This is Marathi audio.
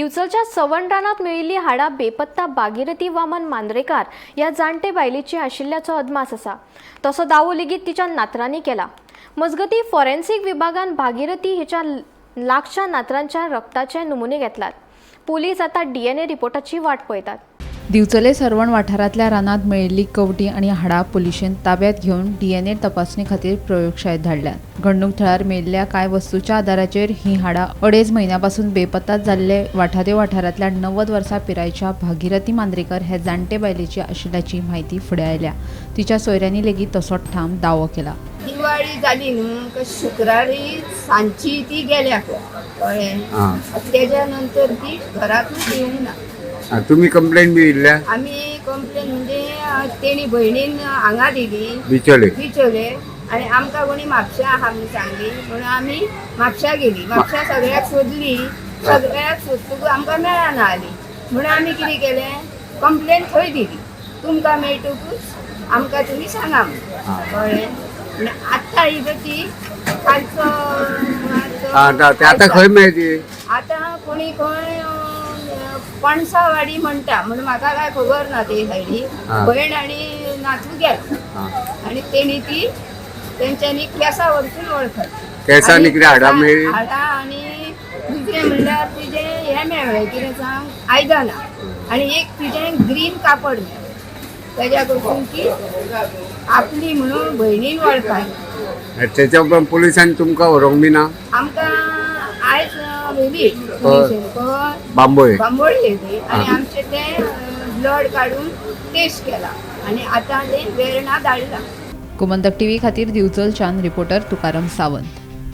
दिवसाच्या सवण रानात मेळिल्ली हाडा बेपत्ता भागीरथी वामन मांद्रेकार ह्या जाणटे बायलेची आशिल्ल्याचो अदमास आसा। तसो दावो लेगीत तिच्या नातरांनी केला। मजगती फॉरेन्सिक विभागान भागीरथी हिच्या लागच्या नातरांच्या रक्ताचे नमुने घेतलात। पुलीस आता DNA रिपोर्टाची वाट पळयतात। दिवचले सरवण वाठारांतल्या रानात मेळिल्ली कवटी आणि हाडा पुलिशेन ताब्यात घेवन DNA तपासणी खातीर प्रयोगशाळेत धाडल्यात। घडणूक थळार मेळिल्ल्या कांय वस्तूंच्या आदाराचेर ही हाडा 2.5 म्हयन्यांपासून बेपत्ता जाल्ले वाठारांतल्या 90 वर्सां पिरायेच्या भागीरथी मांद्रेकर हे जाणटे बायलेची आशिल्ल्याची म्हायती फुडें आयल्या। तिच्या सोयऱ्यांनी लेगीत तसोच ठाम दावो केला। दिवाळी जाली न्हू शुक्रारी सांची ती गेल्या कळ्ळें। तेच्या नंतर ती घरातूच येवंक ना। तुम्ही कंप्लेंट बी दिल्या? आम्ही कंप्लेन म्हणजे तेणी भयणीन हांगा दिली बिचोले आणि आमकां कोणी म्हापशा आहा म्हणून सांगली म्हणून आमी म्हापशा गेली। म्हापशा सगळ्याक सोदली, सगळ्याक सोदतकूच आमकां मेळना आली म्हणून आमी कितें केलें कंप्लेन थंय दिली। तुमकां मेळटकूच आमकां तुमी सांगा म्हणून कळ्ळें। आनी आतां ही ती कालचो आता खंय मेळची? आतां कोणी खंय पणसावाडी म्हणटा म्हणून म्हाका काय खबर ना ते सायडी। भयण आनी नातू गेला आनी तेणी ती तेंच्यांनी केसां वरसून वळखत केसांनी कितें हाडा मेळ्ळी? हाडा आनी दुसरें म्हणल्यार तिजें हें मेळ्ळें कितें सांग आयदनां आनी एक तिजें ग्रीन कापड मेळ्ळें। तेज्या कडसून ती आपली म्हणून भयणीन वळखाय। त्याच्या उपरांत पुलिसांनी तुमकां व्हरोंक बी ना? आमकां आयज व्हेली बांबोळे येयली आनी आमचे ते ब्लड काडून टेस्ट केला आनी आतां ते वेर्णा धाडला। गोमंतक टीव्ही खातीर दिवचलच्यान रिपोर्टर तुकाराम सावंत।